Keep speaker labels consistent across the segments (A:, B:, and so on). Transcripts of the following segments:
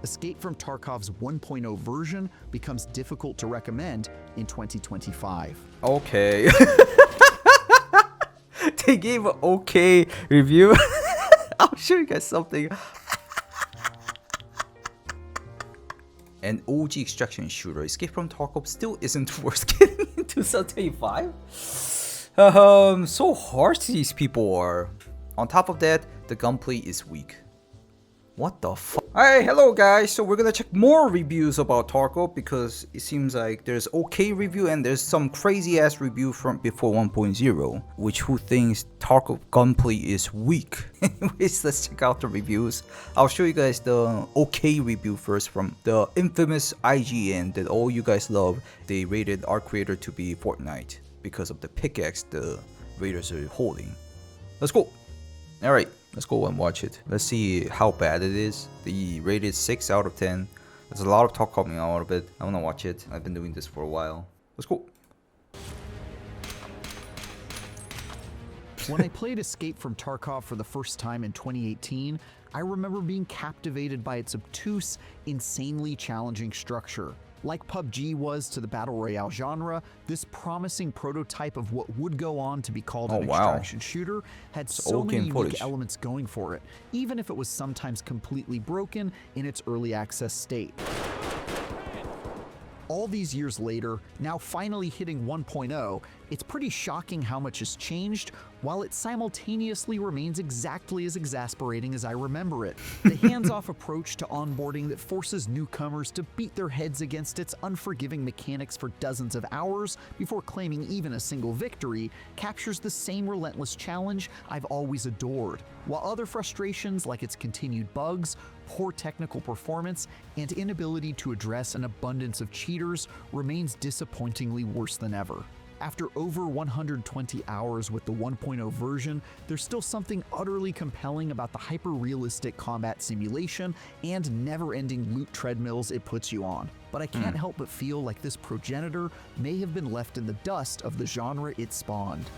A: Escape from Tarkov's 1.0 version becomes difficult to recommend in 2025.
B: Okay. They gave an okay review. I'll show you guys something. An OG extraction shooter, Escape from Tarkov still isn't worth getting in 2025. So harsh these people are. On top of that, the gunplay is weak. What the fuck? Alright, hello guys. So we're gonna check more reviews about Tarkov because it seems like there's okay review and there's some crazy ass review from before 1.0, which who thinks Tarkov gunplay is weak. Anyways, let's check out the reviews. I'll show you guys the okay review first from the infamous IGN that all you guys love. They rated our creator to be Fortnite because of the pickaxe the raiders are holding. Let's go. Alright, let's go and watch it. Let's see how bad it is. The rated 6 out of 10. There's a lot of talk coming out of it. I wanna watch it. I've been doing this for a while. Let's go.
A: When I played Escape from Tarkov for the first time in 2018, I remember being captivated by its obtuse, insanely challenging structure. Like PUBG was to the Battle Royale genre, this promising prototype of what would go on to be called an extraction shooter had so many unique elements going for it, even if it was sometimes completely broken in its early access state. All these years later, now finally hitting 1.0, it's pretty shocking how much has changed, while it simultaneously remains exactly as exasperating as I remember it. The hands-off approach to onboarding that forces newcomers to beat their heads against its unforgiving mechanics for dozens of hours before claiming even a single victory captures the same relentless challenge I've always adored, while other frustrations like its continued bugs, poor technical performance, and inability to address an abundance of cheaters remains disappointingly worse than ever. After over 120 hours with the 1.0 version, there's still something utterly compelling about the hyper-realistic combat simulation and never-ending loot treadmills it puts you on. But I can't help but feel like this progenitor may have been left in the dust of the genre it spawned.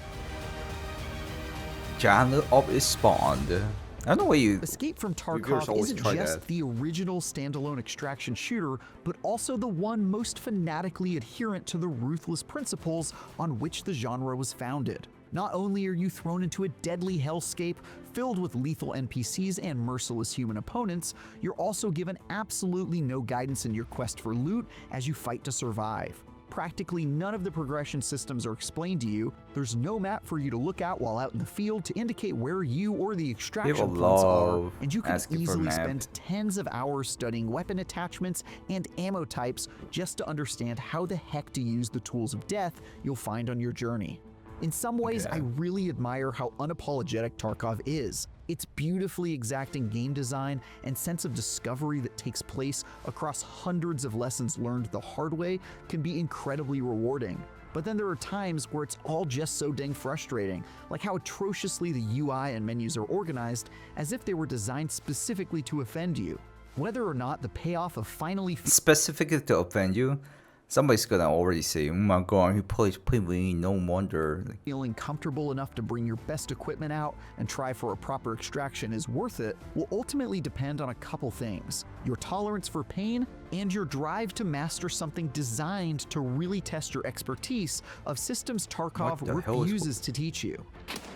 B: Genre of it spawned. I don't know why you...
A: Escape from Tarkov isn't just the original standalone extraction shooter, but also the one most fanatically adherent to the ruthless principles on which the genre was founded. Not only are you thrown into a deadly hellscape filled with lethal NPCs and merciless human opponents, you're also given absolutely no guidance in your quest for loot as you fight to survive. Practically none of the progression systems are explained to you. There's no map for you to look at while out in the field to indicate where you or the extraction points are, and you can easily spend tens of hours studying weapon attachments and ammo types just to understand how the heck to use the tools of death you'll find on your journey. In some ways, I really admire how unapologetic Tarkov is. Its beautifully exacting game design and sense of discovery that takes place across hundreds of lessons learned the hard way can be incredibly rewarding. But then there are times where it's all just so dang frustrating, like how atrociously the UI and menus are organized as if they were designed specifically to offend you. Whether or not the payoff of finally
B: specifically to offend you? Somebody's gonna already say, oh my god, he plays PvE, no wonder.
A: Feeling comfortable enough to bring your best equipment out and try for a proper extraction is worth it will ultimately depend on a couple things: your tolerance for pain and your drive to master something designed to really test your expertise of systems Tarkov refuses to teach you.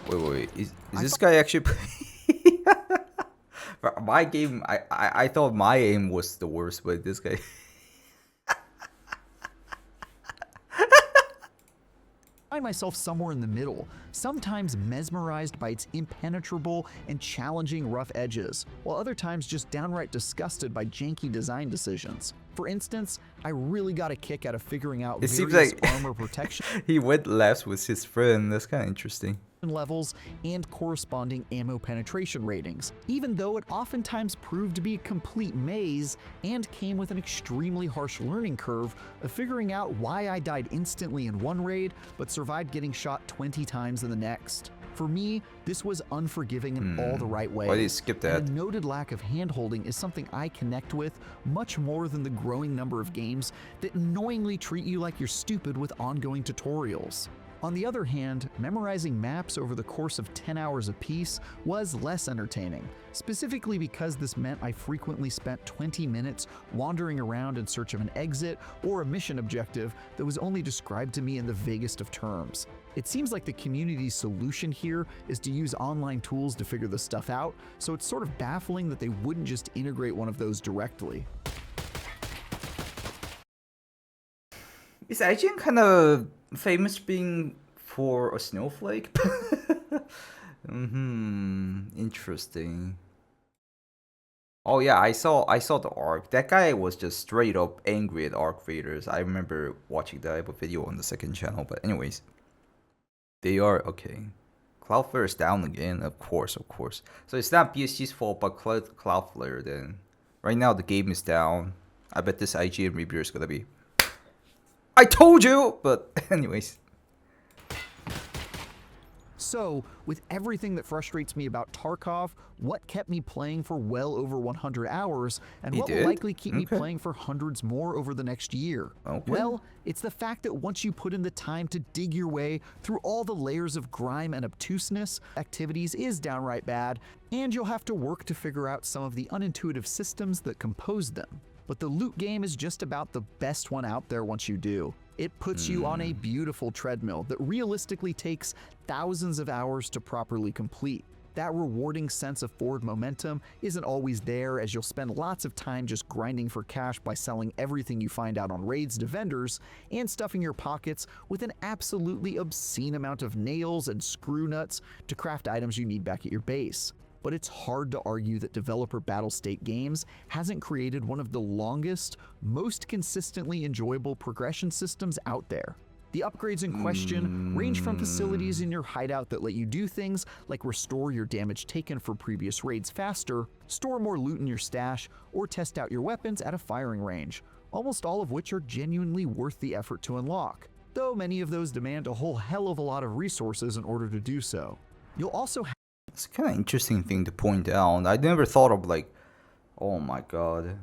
B: Wait, is this guy actually my game, I thought my aim was the worst, but this guy...
A: I find myself somewhere in the middle, sometimes mesmerized by its impenetrable and challenging rough edges, while other times just downright disgusted by janky design decisions. For instance, I really got a kick out of figuring out various armor protection
B: he went left with his friend. That's kind of interesting.
A: Levels and corresponding ammo penetration ratings, even though it oftentimes proved to be a complete maze and came with an extremely harsh learning curve of figuring out why I died instantly in one raid but survived getting shot 20 times in the next. For me, this was unforgiving in all the right ways.
B: Why did you skip that?
A: And a noted lack of handholding is something I connect with much more than the growing number of games that annoyingly treat you like you're stupid with ongoing tutorials. On the other hand, memorizing maps over the course of 10 hours apiece was less entertaining, specifically because this meant I frequently spent 20 minutes wandering around in search of an exit or a mission objective that was only described to me in the vaguest of terms. It seems like the community's solution here is to use online tools to figure this stuff out, so it's sort of baffling that they wouldn't just integrate one of those directly.
B: Is IGN kind of famous being for a snowflake? Interesting. Oh yeah, I saw the arc. That guy was just straight up angry at arc raiders. I remember watching that. I have a video on the second channel, but anyways. They are okay. Cloudflare is down again, of course. So it's not BSG's fault, but Cloudflare then. Right now the game is down. I bet this IGN reviewer is gonna be, I told you! But anyways.
A: So, with everything that frustrates me about Tarkov, what kept me playing for well over 100 hours, and what will likely keep me playing for hundreds more over the next year? Well, it's the fact that once you put in the time to dig your way through all the layers of grime and obtuseness, activities is downright bad, and you'll have to work to figure out some of the unintuitive systems that compose them. But the loot game is just about the best one out there once you do. It puts you on a beautiful treadmill that realistically takes thousands of hours to properly complete. That rewarding sense of forward momentum isn't always there, as you'll spend lots of time just grinding for cash by selling everything you find out on raids to vendors and stuffing your pockets with an absolutely obscene amount of nails and screw nuts to craft items you need back at your base. But it's hard to argue that developer Battlestate Games hasn't created one of the longest, most consistently enjoyable progression systems out there. The upgrades in question range from facilities in your hideout that let you do things like restore your damage taken for previous raids faster, store more loot in your stash, or test out your weapons at a firing range, almost all of which are genuinely worth the effort to unlock, though many of those demand a whole hell of a lot of resources in order to do so. You'll also have
B: It's kind of interesting thing to point out. I never thought of like, oh my god,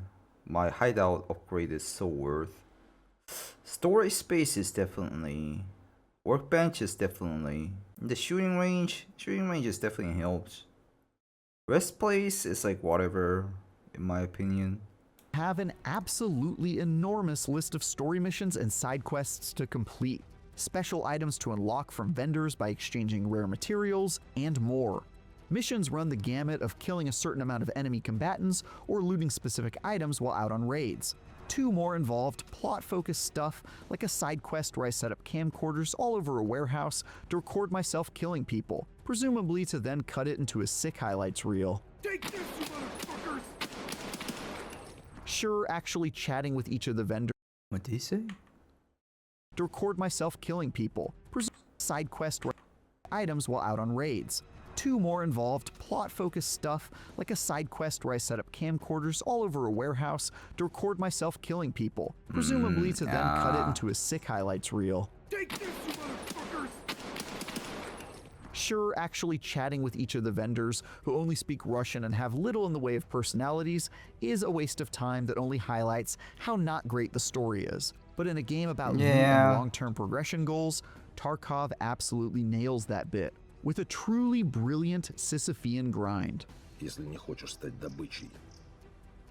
B: my hideout upgrade is so worth. Storage space is definitely, workbench is definitely, the shooting range is definitely helps. Rest place is like whatever, in my opinion.
A: Have an absolutely enormous list of story missions and side quests to complete, special items to unlock from vendors by exchanging rare materials, and more. Missions run the gamut of killing a certain amount of enemy combatants or looting specific items while out on raids. 2 more involved plot-focused stuff, like a side quest where I set up camcorders all over a warehouse to record myself killing people, presumably to then cut it into a sick highlights reel. Take this, you motherfuckers! Sure, actually chatting with each of the vendors.
B: What did he say?
A: To record myself killing people, side quest items while out on raids. 2 more involved plot-focused stuff, like a side quest where I set up camcorders all over a warehouse to record myself killing people, presumably to then cut it into a sick highlights reel. Take this, you motherfuckers! Sure, actually chatting with each of the vendors, who only speak Russian and have little in the way of personalities, is a waste of time that only highlights how not great the story is. But in a game about loot and long-term progression goals, Tarkov absolutely nails that bit, with a truly brilliant Sisyphean grind.
C: Если не хочешь стать добычей,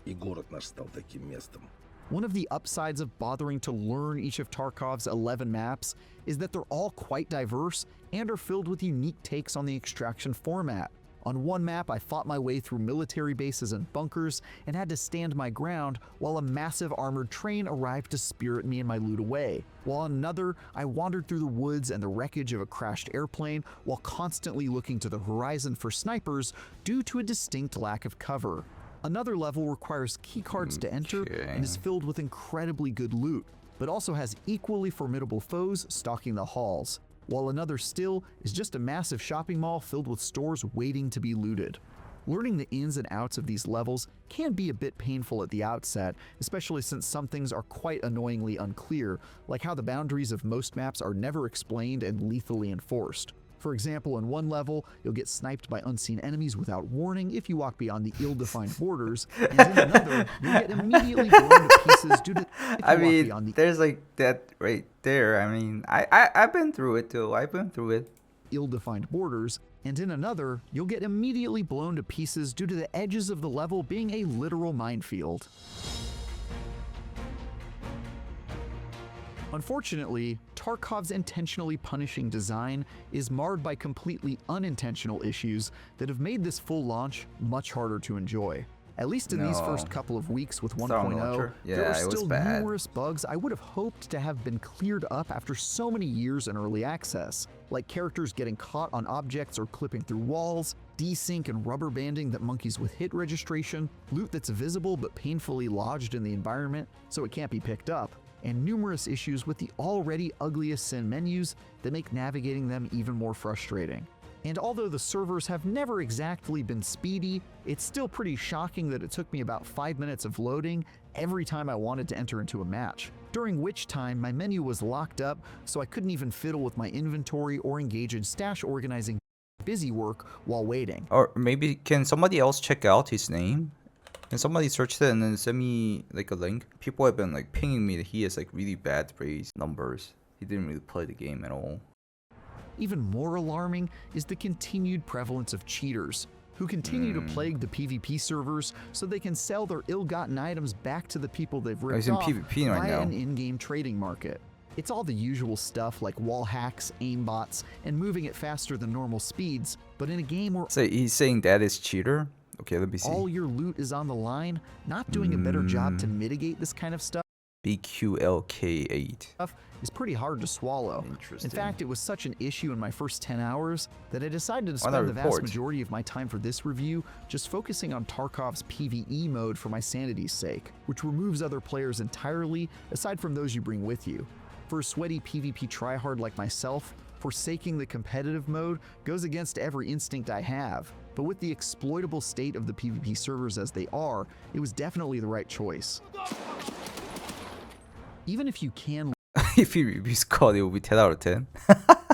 C: и город наш стал таким местом.
A: One of the upsides of bothering to learn each of Tarkov's 11 maps is that they're all quite diverse and are filled with unique takes on the extraction format. On one map, I fought my way through military bases and bunkers and had to stand my ground while a massive armored train arrived to spirit me and my loot away. While on another, I wandered through the woods and the wreckage of a crashed airplane while constantly looking to the horizon for snipers due to a distinct lack of cover. Another level requires keycards to enter and is filled with incredibly good loot, but also has equally formidable foes stalking the halls, while another still is just a massive shopping mall filled with stores waiting to be looted. Learning the ins and outs of these levels can be a bit painful at the outset, especially since some things are quite annoyingly unclear, like how the boundaries of most maps are never explained and lethally enforced. For example, in one level, you'll get sniped by unseen enemies without warning if you walk beyond the ill-defined borders, and in another, you'll get immediately blown to pieces due to if you
B: I
A: walk
B: mean,
A: beyond the
B: there's like that right there. I mean, I've been through it too. I've been through it.
A: ill-defined borders, and in another, you'll get immediately blown to pieces due to the edges of the level being a literal minefield. Unfortunately, Tarkov's intentionally punishing design is marred by completely unintentional issues that have made this full launch much harder to enjoy. At least in these first couple of weeks with 1.0, there are still numerous bugs I would have hoped to have been cleared up after so many years in early access, like characters getting caught on objects or clipping through walls, desync and rubber banding that monkeys with hit registration, loot that's visible but painfully lodged in the environment so it can't be picked up, and numerous issues with the already ugliest sin menus that make navigating them even more frustrating. And although the servers have never exactly been speedy, it's still pretty shocking that it took me about 5 minutes of loading every time I wanted to enter into a match, during which time my menu was locked up so I couldn't even fiddle with my inventory or engage in stash organizing busy work while waiting.
B: Or maybe can somebody else check out his name? Can somebody search it and then send me like a link? People have been like pinging me that he has like really bad praise numbers. He didn't really play the game at all.
A: Even more alarming is the continued prevalence of cheaters, who continue to plague the PvP servers so they can sell their ill-gotten items back to the people they've ripped off
B: PvP right
A: via
B: now.
A: an in-game trading market. It's all the usual stuff like wall hacks, aimbots, and moving it faster than normal speeds, but in a game where
B: So he's saying that is cheater? Okay, let me see.
A: all your loot is on the line, not doing a better job to mitigate this kind of stuff
B: BQLK8.
A: is pretty hard to swallow.
B: Interesting.
A: In fact, it was such an issue in my first 10 hours that I decided to spend the vast majority of my time for this review just focusing on Tarkov's PvE mode for my sanity's sake, which removes other players entirely aside from those you bring with you. For a sweaty PvP tryhard like myself, forsaking the competitive mode goes against every instinct I have, but with the exploitable state of the PvP servers as they are, it was definitely the right choice. Even if you can
B: If he reviews COD, it will be 10 out of 10.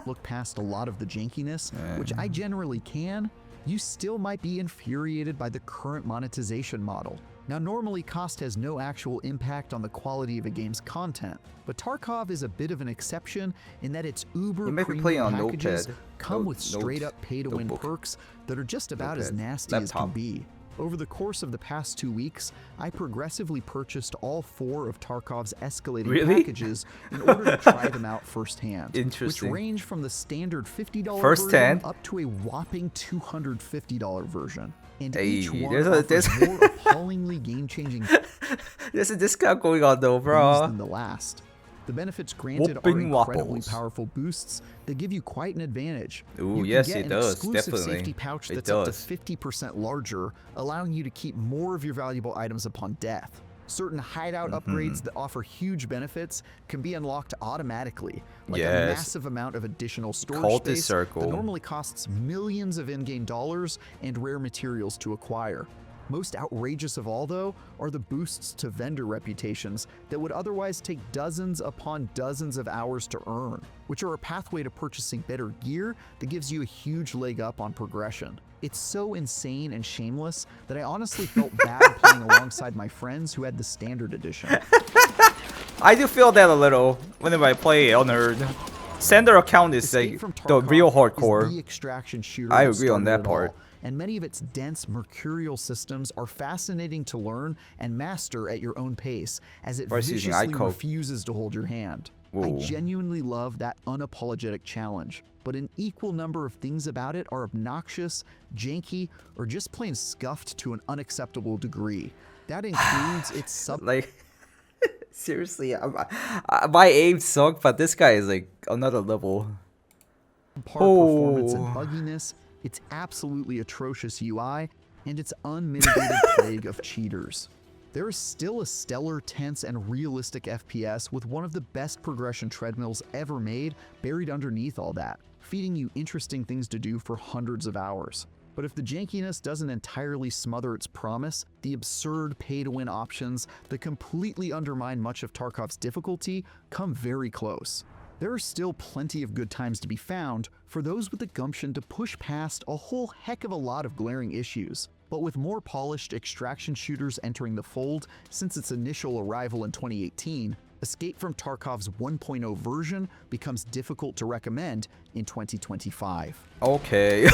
A: look past a lot of the jankiness, which I generally can, you still might be infuriated by the current monetization model. Now, normally cost has no actual impact on the quality of a game's content, but Tarkov is a bit of an exception in that its uber premium packages come with straight-up pay-to-win perks that are just about as nasty as can be. Over the course of the past 2 weeks, I progressively purchased all 4 of Tarkov's escalating packages in order to try them out firsthand, which range from the standard $50 version up to a whopping $250 version. And each one offers more appallingly game-changing
B: There's a discount going on though, bro.
A: than the last. The benefits granted are incredibly powerful boosts that give you quite an advantage.
B: Ooh,
A: you
B: yes,
A: can get
B: it
A: an
B: does,
A: exclusive
B: definitely.
A: safety pouch
B: It
A: that's up to
B: does.
A: 50% larger, allowing you to keep more of your valuable items upon death. Certain hideout upgrades that offer huge benefits can be unlocked automatically, like a massive amount of additional storage space that normally costs millions of in-game dollars and rare materials to acquire. Most outrageous of all, though, are the boosts to vendor reputations that would otherwise take dozens upon dozens of hours to earn, which are a pathway to purchasing better gear that gives you a huge leg up on progression. It's so insane and shameless that I honestly felt bad playing alongside my friends who had the standard edition.
B: I do feel that a little whenever I play Unearned. Standard account is like the real hardcore.
A: The extraction shooter
B: I agree on that part.
A: And many of its dense mercurial systems are fascinating to learn and master at your own pace, as it viciously refuses to hold your hand. I genuinely love that unapologetic challenge, but an equal number of things about it are obnoxious, janky, or just plain scuffed to an unacceptable degree. That includes its
B: like, seriously, my aim sucked, but this guy is like another level.
A: Performance and bugginess, its absolutely atrocious UI, and its unmitigated plague of cheaters. There is still a stellar, tense, and realistic FPS with one of the best progression treadmills ever made buried underneath all that, feeding you interesting things to do for hundreds of hours. But if the jankiness doesn't entirely smother its promise, the absurd pay-to-win options that completely undermine much of Tarkov's difficulty come very close. There are still plenty of good times to be found for those with the gumption to push past a whole heck of a lot of glaring issues. But with more polished extraction shooters entering the fold since its initial arrival in 2018, Escape from Tarkov's 1.0 version becomes difficult to recommend in 2025.
B: Okay.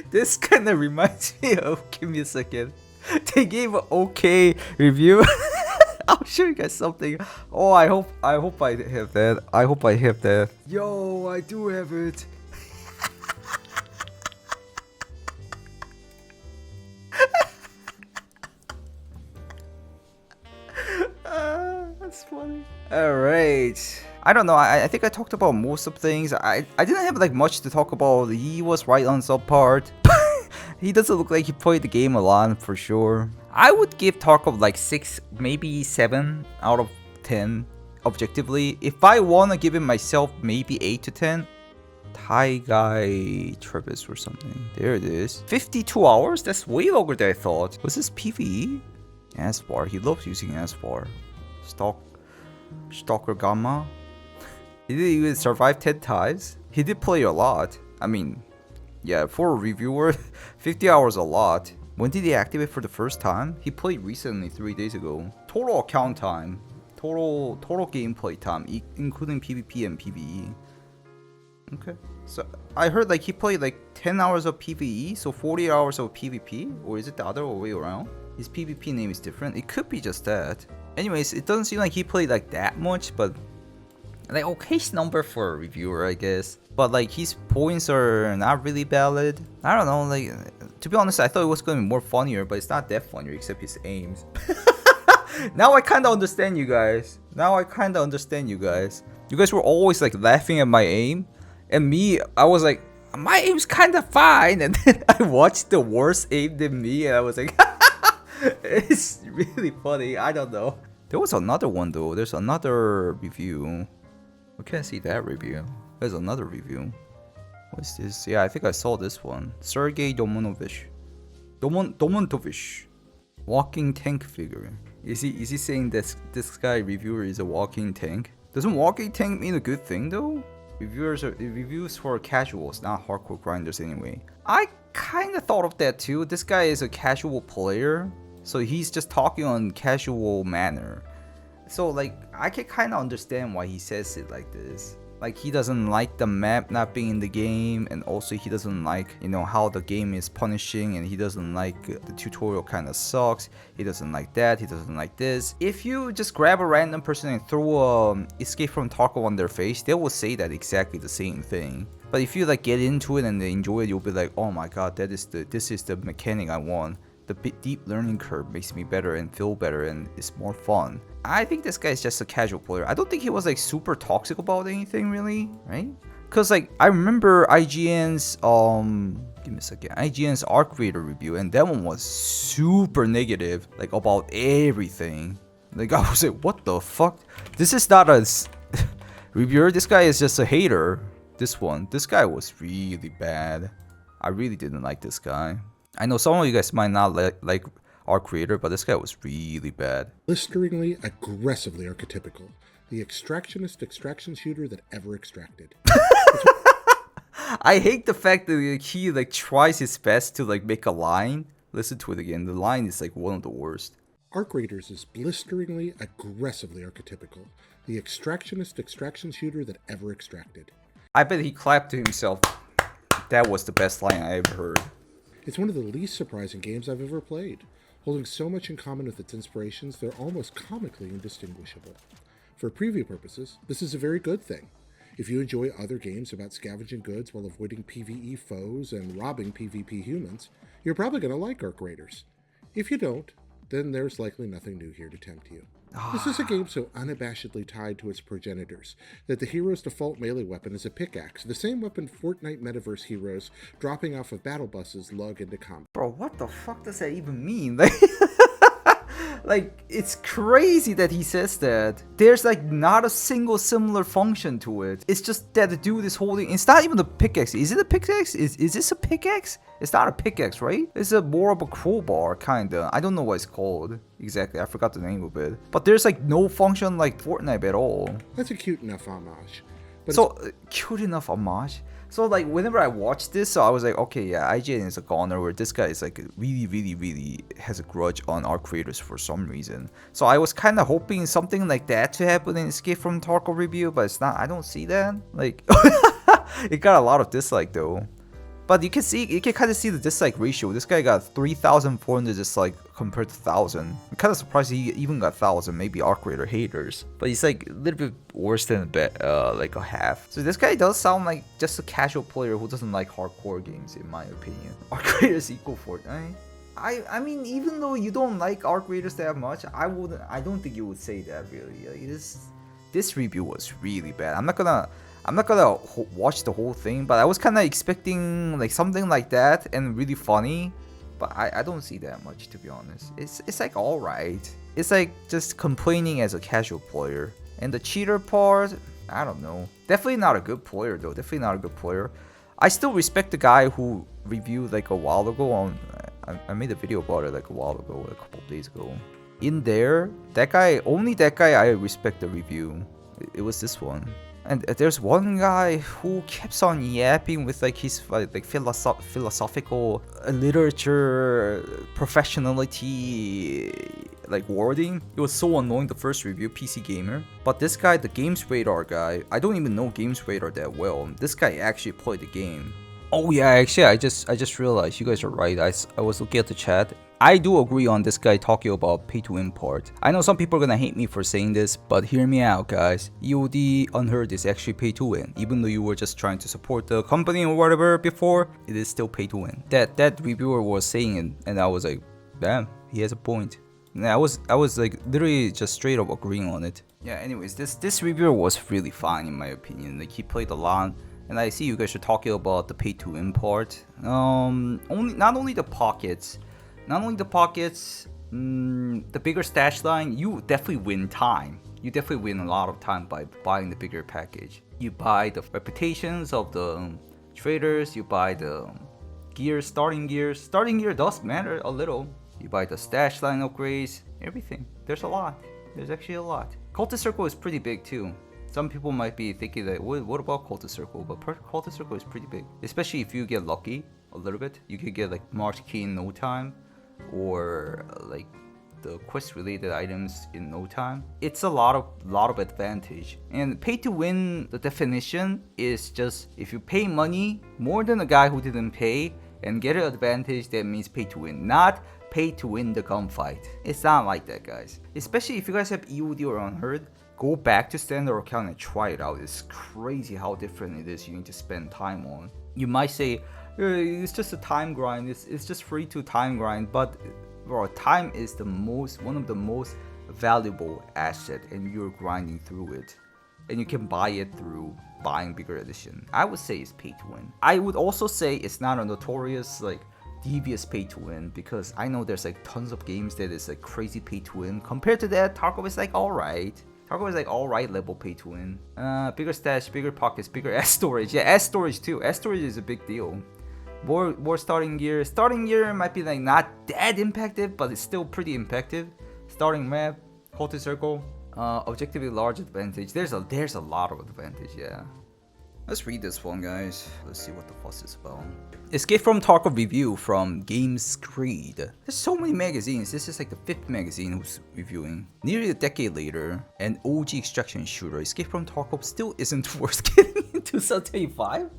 B: This kind of reminds me of, give me a second. They gave an okay review. I'll show you guys something. Oh, I hope I have that. I hope I have that. Yo, I do have it. That's funny. Alright. I don't know, I think I talked about most of things. I didn't have like much to talk about. He was right on some part. He doesn't look like he played the game a lot for sure. I would give Tarkov like 6, maybe 7 out of 10 objectively. If I want to give it myself, maybe 8 to 10. Thai guy Travis or something. There it is. 52 hours? That's way longer than I thought. Was this PvE? Asbar. He loves using Asbar. Stalker Gamma. He did even survive 10 times. He did play a lot. I mean, yeah, for a reviewer, 50 hours a lot. When did he activate for the first time? He played recently, 3 days ago. Total account time. Total gameplay time, including PvP and PvE. Okay. So I heard like he played like 10 hours of PvE, so 40 hours of PvP? Or is it the other way around? His PvP name is different. It could be just that. Anyways, it doesn't seem like he played like that much, but like okay number for a reviewer, I guess. But like his points are not really valid. I don't know, like to be honest, I thought it was gonna be more funnier, but it's not that funnier except his aims. Now I kinda understand you guys. You guys were always like laughing at my aim. And me, I was like, my aim's kinda fine. And then I watched the worst aim than me and I was like, it's really funny. I don't know. There was another one though. There's another review. I can't see that review. There's another review. What's this? Yeah, I think I saw this one. Sergey Domonovich. Domontovich. Walking tank figure. Is he saying that this guy reviewer is a walking tank? Doesn't walking tank mean a good thing though? Reviews for casuals, not hardcore grinders anyway. I kinda thought of that too. This guy is a casual player, so he's just talking on casual manner. So like I can kinda understand why he says it like this. Like he doesn't like the map not being in the game, and also he doesn't like, you know, how the game is punishing, and he doesn't like the tutorial kind of sucks. He doesn't like that, he doesn't like this. If you just grab a random person and throw Escape from Tarkov on their face, they will say that exactly the same thing. But if you like get into it and they enjoy it, you'll be like, oh my god, this is the mechanic I want. The deep learning curve makes me better and feel better and it's more fun. I think this guy is just a casual player. I don't think he was like super toxic about anything really, right? Cause like I remember IGN's give me a second, IGN's Arc Raider review, and that one was super negative, like about everything. Like I was like, what the fuck? This is not a reviewer. This guy is just a hater. This guy was really bad. I really didn't like this guy. I know some of you guys might not like our creator, but this guy was really bad.
D: Blisteringly, aggressively archetypical. The extractionist extraction shooter that ever extracted.
B: I hate the fact that he like tries his best to like make a line. Listen to it again. The line is like one of the worst.
D: Arc Raiders is blisteringly, aggressively archetypical. The extractionist extraction shooter that ever extracted.
B: I bet he clapped to himself. That was the best line I ever heard.
D: It's one of the least surprising games I've ever played. Holding so much in common with its inspirations, they're almost comically indistinguishable. For preview purposes, this is a very good thing. If you enjoy other games about scavenging goods while avoiding PvE foes and robbing PvP humans, you're probably going to like Arc Raiders. If you don't, then there's likely nothing new here to tempt you. This is a game so unabashedly tied to its progenitors that the hero's default melee weapon is a pickaxe, the same weapon Fortnite metaverse heroes dropping off of battle buses lug into combat.
B: Bro, what the fuck does that even mean? Like, it's crazy that he says that. There's like not a single similar function to it. It's just that the dude is holding, it's not even a pickaxe. Is it a pickaxe? Is this a pickaxe? It's not a pickaxe, right? It's a more of a crowbar, kinda. I don't know what it's called exactly. I forgot the name of it. But there's like no function like Fortnite at all.
D: That's a cute enough homage. But
B: So, cute enough homage. So like whenever I watched this, so I was like, okay, yeah, IGN is a goner, where this guy is like really has a grudge on our creators for some reason. So I was kind of hoping something like that to happen in Escape from Tarkov review, but it's not. I don't see that. Like, it got a lot of dislike though. But you can kind of see the dislike ratio. This guy got 3,400 dislike compared to 1,000. I'm kind of surprised he even got 1,000. Maybe our creator haters, but he's like a little bit worse than like a half. So this guy does sound like just a casual player who doesn't like hardcore games, in my opinion. Our creators equal Fortnite. I mean, even though you don't like our creators that much, I don't think you would say that really. Like, this review was really bad. I'm not gonna watch the whole thing, but I was kind of expecting like something like that and really funny, but I don't see that much, to be honest. It's like alright. It's like just complaining as a casual player. And the cheater part, I don't know. Definitely not a good player though. Definitely not a good player. I still respect the guy who reviewed like a while ago on. I made a video about it like a while ago, a couple of days ago. In there, that guy, only that guy I respect the review. It was this one. And there's one guy who keeps on yapping with like his like philosophical literature professionality like wording. It was so annoying, the first review, PC Gamer. But this guy, the Games Radar guy, I don't even know Games Radar that well. This guy actually played the game. Oh yeah, actually I just realized you guys are right. I was looking at the chat. I do agree on this guy talking about pay to win part. I know some people are gonna hate me for saying this, but hear me out guys. EOD Unheard is actually pay to win. Even though you were just trying to support the company or whatever before, it is still pay to win. That reviewer was saying it, and I was like, damn, he has a point. And I was like literally just straight up agreeing on it. Yeah, anyways, this reviewer was really fine in my opinion. Like, he played a lot. And I see you guys are talking about the pay to win part. Not only the pockets, the bigger stash line, you definitely win time. You definitely win a lot of time by buying the bigger package. You buy the reputations of the traders, you buy the gear, starting gear. Starting gear does matter a little. You buy the stash line upgrades, everything. There's a lot. There's actually a lot. Cultist Circle is pretty big too. Some people might be thinking that, what about Cultist Circle? But Cultist Circle is pretty big. Especially if you get lucky a little bit. You could get like March key in no time. Or like the quest related items in no time. It's a lot of advantage. And pay to win, the definition is just if you pay money more than a guy who didn't pay and get an advantage, that means pay to win. Not pay to win the gunfight. It's not like that, guys. Especially if you guys have EOD or Unheard, go back to standard account and try it out. It's crazy how different it is. You need to spend time on. You might say, it's just a time grind. It's just free to time grind. But bro, time is one of the most valuable asset, and you're grinding through it. And you can buy it through buying bigger edition. I would say it's pay to win. I would also say it's not a notorious like devious pay to win, because I know there's like tons of games that is like crazy pay to win. Compared to that, Tarkov is like alright. Tarkov is like alright level pay to win. Bigger stash, bigger pockets, bigger S storage. Yeah, S storage too. S storage is a big deal. More starting gear. Starting gear might be like not that impactive, but it's still pretty impactive. Starting map, Cultist Circle, objectively large advantage. There's a lot of advantage, yeah. Let's read this one, guys. Let's see what the fuss is about. Escape from Tarkov review from Gamescreed. There's so many magazines. This is like the 5th magazine who's reviewing. Nearly a decade later, an OG extraction shooter, Escape from Tarkov still isn't worth getting in 2025.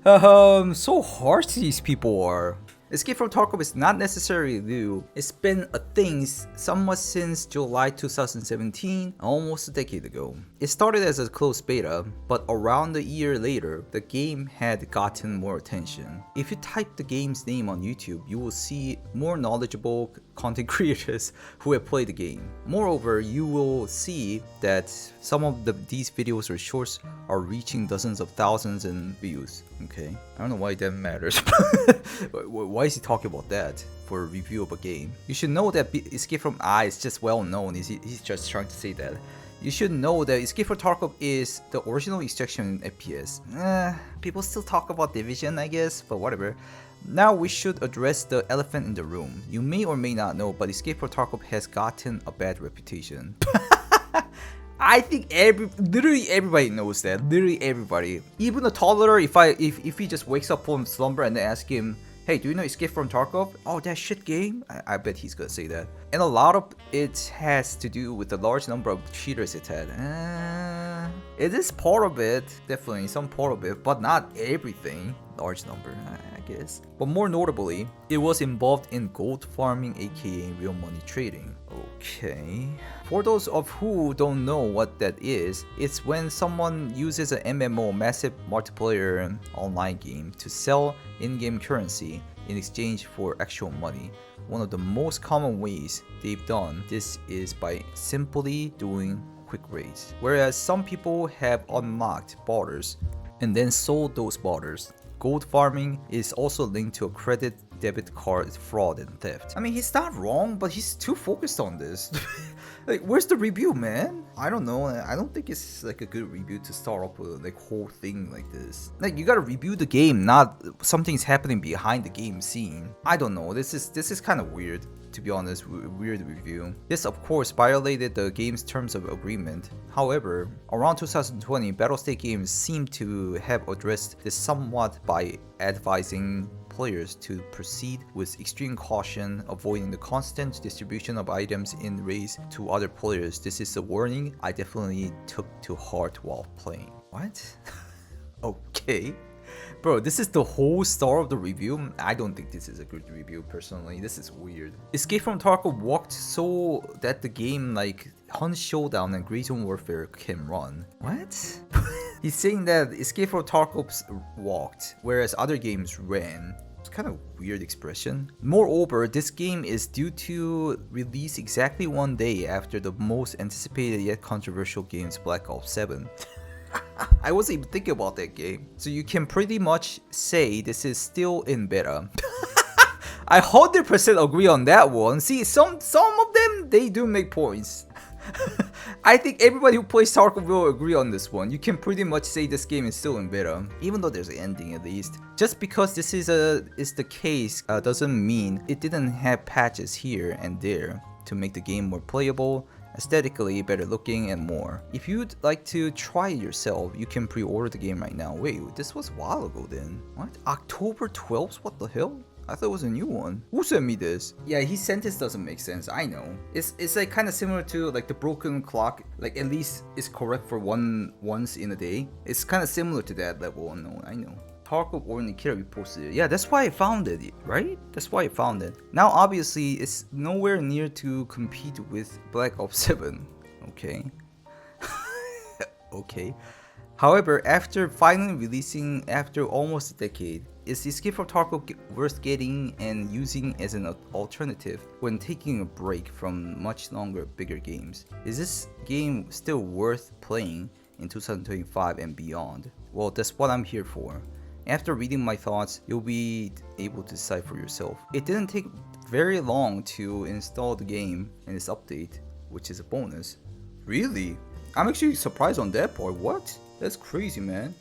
B: So harsh these people are. Escape from Tarkov is not necessarily new. It's been a thing somewhat since July 2017, almost a decade ago. It started as a closed beta, but around a year later, the game had gotten more attention. If you type the game's name on YouTube, you will see more knowledgeable content creators who have played the game. Moreover, you will see that some of these videos or shorts are reaching dozens of thousands in views. Okay, I don't know why that matters. Why is he talking about that for a review of a game? You should know that Escape from is just well known. He's just trying to say that. You should know that Escape from Tarkov is the original extraction FPS. People still talk about Division, I guess, but whatever. Now we should address the elephant in the room. You may or may not know, but Escape from Tarkov has gotten a bad reputation. I think literally everybody knows that. Literally everybody. Even a toddler, if he just wakes up from slumber and they ask him, hey, do you know Escape from Tarkov? Oh, that shit game? I bet he's gonna say that. And a lot of it has to do with the large number of cheaters it had. It is part of it, definitely some part of it, but not everything. Large number, I guess. But more notably, it was involved in gold farming, aka real money trading. Okay. For those of who don't know what that is, it's when someone uses an MMO, massive multiplayer online game, to sell in-game currency in exchange for actual money. One of the most common ways they've done this is by simply doing quick raids. Whereas some people have unlocked barters and then sold those barters. Gold farming is also linked to a credit debit card fraud and theft. I mean, he's not wrong, but he's too focused on this. Like, where's the review, man? I don't know. I don't think it's like a good review to start off with like whole thing like this. Like, you gotta review the game, not something's happening behind the game scene. I don't know. This is kind of weird, to be honest. Weird review. This, of course, violated the game's terms of agreement. However, around 2020, Battlestate Games seemed to have addressed this somewhat by advising players to proceed with extreme caution, avoiding the constant distribution of items in raids to other players. This is a warning I definitely took to heart while playing. What? Okay. Bro, this is the whole star of the review. I don't think this is a good review personally. This is weird. Escape from Tarkov walked so that the game like Hunt Showdown and Grey Zone Warfare can run. What? He's saying that Escape from Tarkov walked, whereas other games ran. It's kind of weird expression. Moreover, this game is due to release exactly one day after the most anticipated yet controversial games, Black Ops 7. I wasn't even thinking about that game. So you can pretty much say this is still in beta. I 100% agree on that one. See, some of them, they do make points. I think everybody who plays Tarkov will agree on this one. You can pretty much say this game is still in beta, even though there's an ending at least. Just because this is the case doesn't mean it didn't have patches here and there to make the game more playable, aesthetically better looking, and more. If you'd like to try it yourself, you can pre-order the game right now. Wait, this was a while ago then. What? October 12th? What the hell? I thought it was a new one. Who sent me this? Yeah, he sent this doesn't make sense. I know. It's like kind of similar to like the broken clock. Like at least it's correct for once in a day. It's kind of similar to that level. No, I know. Tarkov or Nikita reposted it. Yeah, that's why I found it, right? That's why I found it. Now obviously it's nowhere near to compete with Black Ops 7. Okay. Okay. However, after finally releasing after almost a decade, is Escape from Tarkov worth getting and using as an alternative when taking a break from much longer, bigger games? Is this game still worth playing in 2025 and beyond? Well, that's what I'm here for. After reading my thoughts, you'll be able to decide for yourself. It didn't take very long to install the game and its update, which is a bonus. Really? I'm actually surprised on that part. What? That's crazy, man.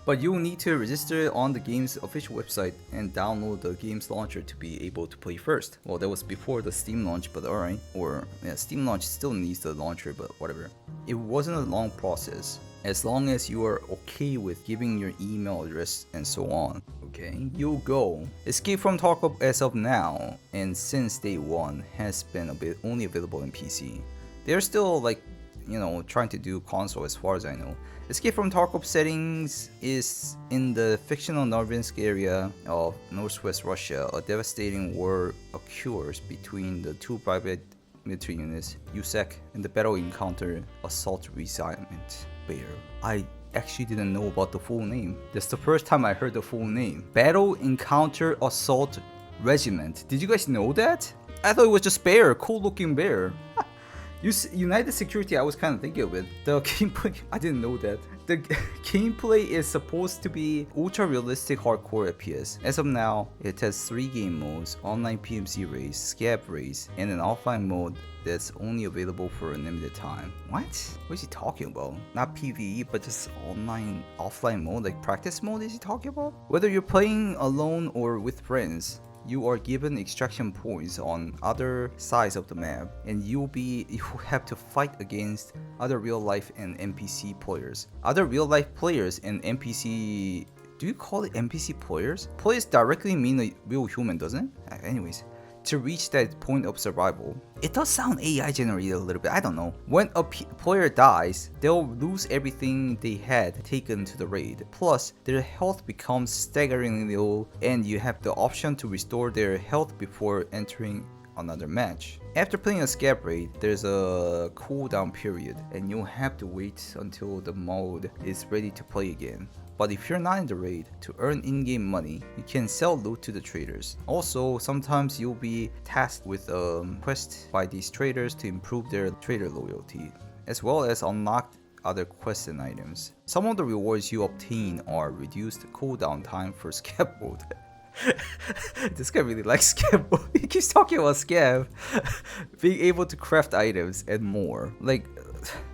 B: But you'll need to register on the game's official website and download the game's launcher to be able to play first. Well, that was before the Steam launch, but alright. Or, yeah, Steam launch still needs the launcher, but whatever. It wasn't a long process, as long as you are okay with giving your email address and so on. Okay, you'll go. Escape from Tarkov as of now, and since day one, has been only available in PC. They're still like, you know, trying to do console as far as I know. Escape from Tarkov settings is in the fictional Novinsk area of northwest Russia. A devastating war occurs between the two private military units, USEC, and the battle encounter Assault Regiment Bear. I actually didn't know about the full name. That's the first time I heard the full name. Battle Encounter Assault Regiment. Did you guys know that? I thought it was just bear, cool looking bear. United Security, I was kind of thinking of it. The gameplay, I didn't know that. The gameplay is supposed to be ultra realistic hardcore FPS. As of now, it has 3 game modes: online PMC race, scav race, and an offline mode that's only available for a limited time. What? What is he talking about? Not PvE, but just online, offline mode, like practice mode is he talking about? Whether you're playing alone or with friends, you are given extraction points on other sides of the map, and you have to fight against other real life and NPC players. Other real life players and NPC, do you call it NPC players? Players directly mean a real human, doesn't it? Anyways, to reach that point of survival. It does sound AI generated a little bit, I don't know. When a player dies, they'll lose everything they had taken to the raid. Plus, their health becomes staggeringly low, and you have the option to restore their health before entering another match. After playing a scav raid, there's a cooldown period, and you'll have to wait until the mode is ready to play again. But if you're not in the raid, to earn in-game money, you can sell loot to the traders. Also, sometimes you'll be tasked with a quest by these traders to improve their trader loyalty, as well as unlock other quests and items. Some of the rewards you obtain are reduced cooldown time for scav mode. This guy really likes scav mode. He keeps talking about scav, being able to craft items and more. Like,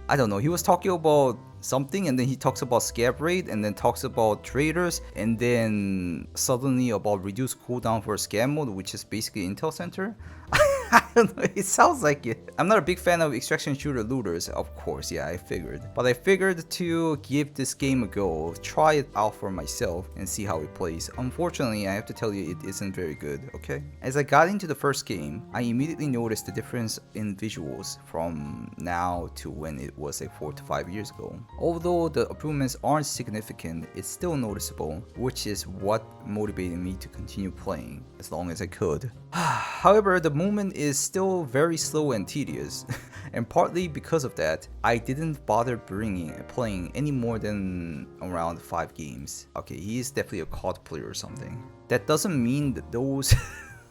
B: I don't know, he was talking about something, and then he talks about scav raid, and then talks about traders, and then suddenly about reduced cooldown for scam mode, which is basically Intel Center. I don't know, it sounds like it. I'm not a big fan of extraction shooter looters, of course, yeah, I figured. But I figured to give this game a go, try it out for myself, and see how it plays. Unfortunately, I have to tell you it isn't very good, okay? As I got into the first game, I immediately noticed the difference in visuals from now to when it was like 4 to 5 years ago. Although the improvements aren't significant, it's still noticeable, which is what motivated me to continue playing as long as I could. However, the movement is still very slow and tedious, and partly because of that, I didn't bother playing any more than around 5 games. Okay, he is definitely a COD player or something. That doesn't mean that those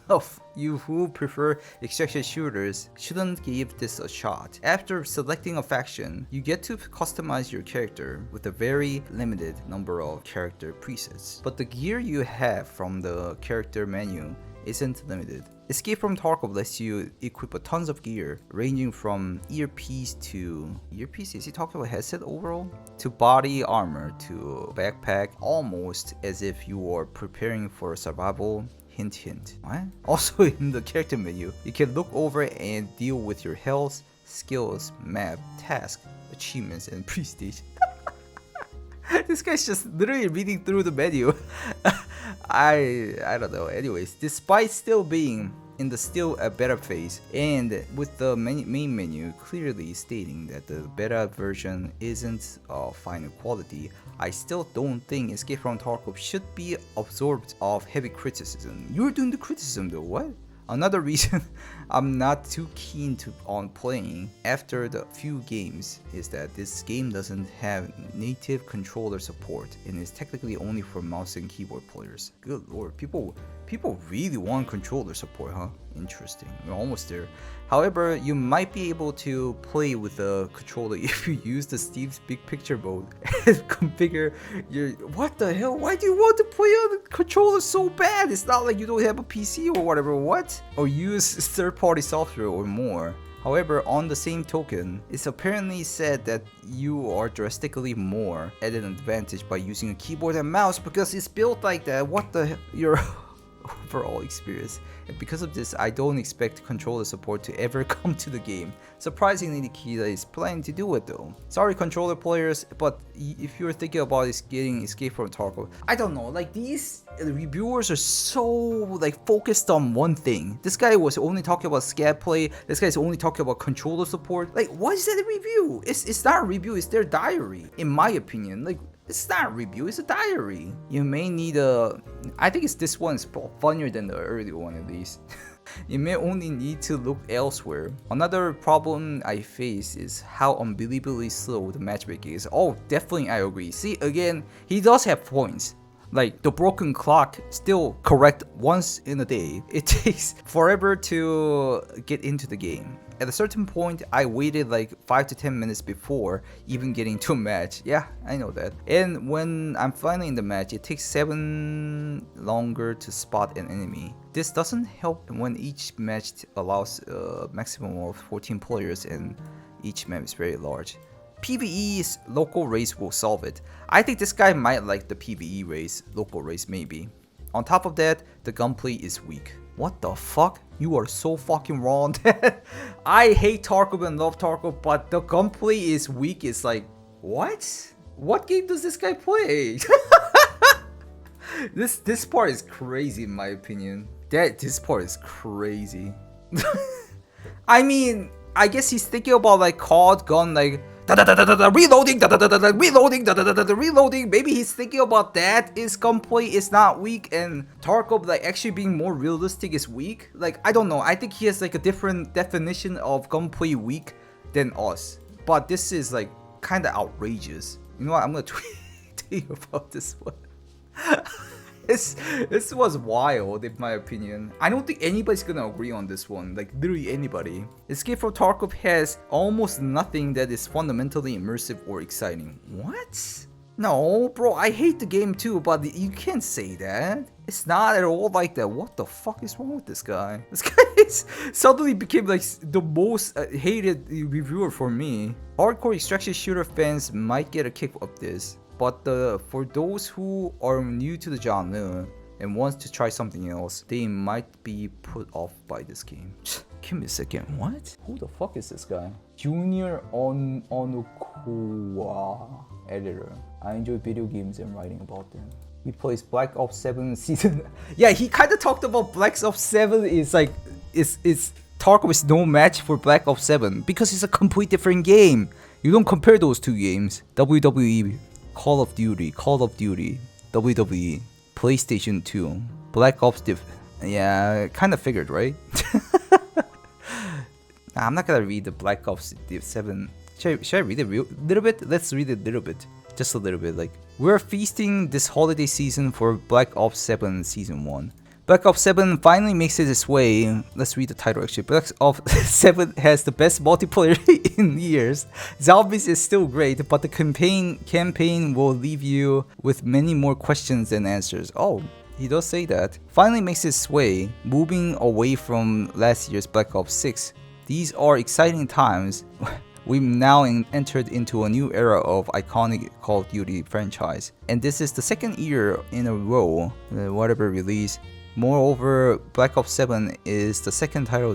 B: of you who prefer extraction shooters shouldn't give this a shot. After selecting a faction, you get to customize your character with a very limited number of character presets. But the gear you have from the character menu isn't limited. Escape from Tarkov lets you equip a tons of gear, ranging from earpiece to... Earpiece? Is he talking about headset overall? To body armor, to backpack, almost as if you are preparing for survival. Hint hint. What? Also in the character menu, you can look over and deal with your health, skills, map, task, achievements, and prestige. This guy's just literally reading through the menu. I don't know. Anyways, despite still being in the still a beta phase, and with the main menu clearly stating that the beta version isn't final quality, I still don't think Escape from Tarkov should be absorbed of heavy criticism. You're doing the criticism though, what? Another reason I'm not too keen on playing after the few games is that this game doesn't have native controller support and is technically only for mouse and keyboard players. Good lord, people really want controller support, huh? Interesting, we're almost there. However, you might be able to play with the controller if you use the Steve's Big Picture mode and configure your... What the hell? Why do you want to play on the controller so bad? It's not like you don't have a PC or whatever, what? Or use third-party software or more. However, on the same token, it's apparently said that you are drastically more at an advantage by using a keyboard and mouse because it's built like that. What the hell? Your overall experience. And because of this, I don't expect controller support to ever come to the game. Surprisingly, Nikita is planning to do it though. Sorry controller players, but if you're thinking about getting Escape from Tarkov, I don't know, like these reviewers are so like focused on one thing. This guy was only talking about scav play, this guy's only talking about controller support. Like, what is that a review? It's not a review, it's their diary, in my opinion. Like, it's not a review, it's a diary. You may need a... I think this one's funnier than the earlier one at least. You may only need to look elsewhere. Another problem I face is how unbelievably slow the matchmaking is. Oh, definitely I agree. See, again, he does have points. Like the broken clock still correct once in a day. It takes forever to get into the game. At a certain point, I waited like 5 to 10 minutes before even getting to a match. Yeah, I know that. And when I'm finally in the match, it takes 7 longer to spot an enemy. This doesn't help when each match allows a maximum of 14 players and each map is very large. PvE's local race will solve it. I think this guy might like the PvE race, local race maybe. On top of that, the gunplay is weak. What the fuck? You are so fucking wrong. I hate Tarkov and love Tarkov, but the gunplay is weak. It's like, what? What game does this guy play? This part is crazy in my opinion. This part is crazy. I mean, I guess he's thinking about like COD gun, like reloading, reloading, reloading. Maybe he's thinking about that. His gunplay is not weak, and Tarkov like actually being more realistic is weak. Like I don't know. I think he has like a different definition of gunplay weak than us. But this is like kind of outrageous. You know what? I'm gonna tweet you about this one. This was wild in my opinion. I don't think anybody's gonna agree on this one, like literally anybody. Escape from Tarkov has almost nothing that is fundamentally immersive or exciting. What? No, bro, I hate the game too, but you can't say that. It's not at all like that. What the fuck is wrong with this guy? This guy suddenly became like the most hated reviewer for me. Hardcore extraction shooter fans might get a kick of this. But for those who are new to the genre and wants to try something else, they might be put off by this game. Give me a second, what? Who the fuck is this guy? Junior Onukowa, editor. I enjoy video games and writing about them. He plays Black Ops 7 season. Yeah, he kind of talked about Black Ops 7 is like, Tarkov is no match for Black Ops 7 because it's a complete different game. You don't compare those two games. WWE. Call of Duty, WWE, PlayStation 2, Black Ops yeah, kind of figured, right? I'm not gonna read the Black Ops 7. Should I read it a little bit? Let's read it a little bit. Just a little bit. Like, we're feasting this holiday season for Black Ops 7 Season 1. Black Ops 7 finally makes it its way. Let's read the title actually. Black Ops 7 has the best multiplayer in years. Zombies is still great, but the campaign will leave you with many more questions than answers. Oh, he does say that. Finally makes its way, moving away from last year's Black Ops 6. These are exciting times. We've now entered into a new era of iconic Call of Duty franchise. And this is the second year in a row, whatever release. Moreover, Black Ops 7 is the second title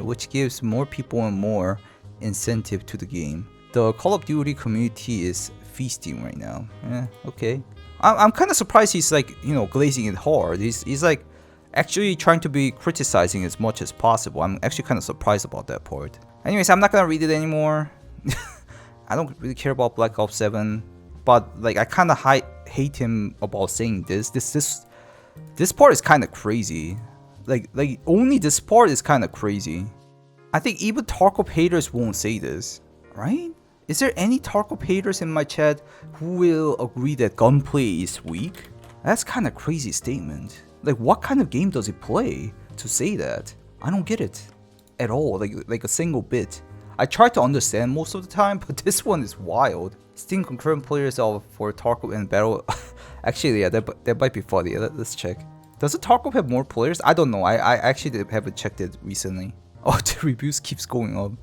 B: which gives more people and more incentive to the game. The Call of Duty community is feasting right now. Okay. I'm kind of surprised he's like, you know, glazing it hard. He's like actually trying to be criticizing as much as possible. I'm actually kind of surprised about that part. Anyways, I'm not gonna read it anymore. I don't really care about Black Ops 7, but like I kind of hate him about saying this. This part is kind of crazy. Like only this part is kind of crazy. I think even Tarkov haters won't say this, right? Is there any Tarkov haters in my chat who will agree that gunplay is weak? That's kind of crazy statement. Like what kind of game does he play to say that? I don't get it at all, like a single bit. I try to understand most of the time, but this one is wild. Steam concurrent players for Tarkov and Battle. Actually, yeah, that might be funny. Let's check. Does the Tarkov have more players? I don't know. I actually haven't checked it recently. Oh, the reviews keeps going up.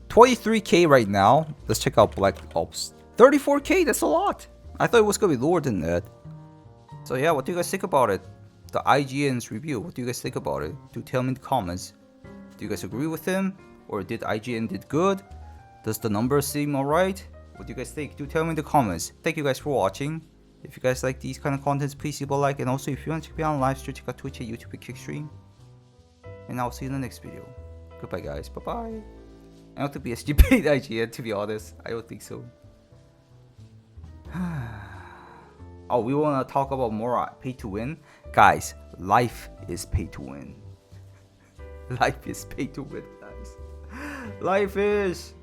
B: 23k right now. Let's check out Black Ops. 34k, that's a lot. I thought it was gonna be lower than that. So yeah, what do you guys think about it? The IGN's review, what do you guys think about it? Do tell me in the comments. Do you guys agree with him? Or did IGN did good? Does the numbers seem alright? What do you guys think? Do tell me in the comments. Thank you guys for watching. If you guys like these kind of contents, please leave a like. And also, if you want to check me out on live stream, check out Twitch, YouTube, and Kickstream. And I'll see you in the next video. Goodbye, guys. Bye-bye. I don't think BSG paid IGN, to be honest. I don't think so. Oh, we want to talk about more pay to win? Guys, life is pay to win. Life is pay to win, guys. Life is...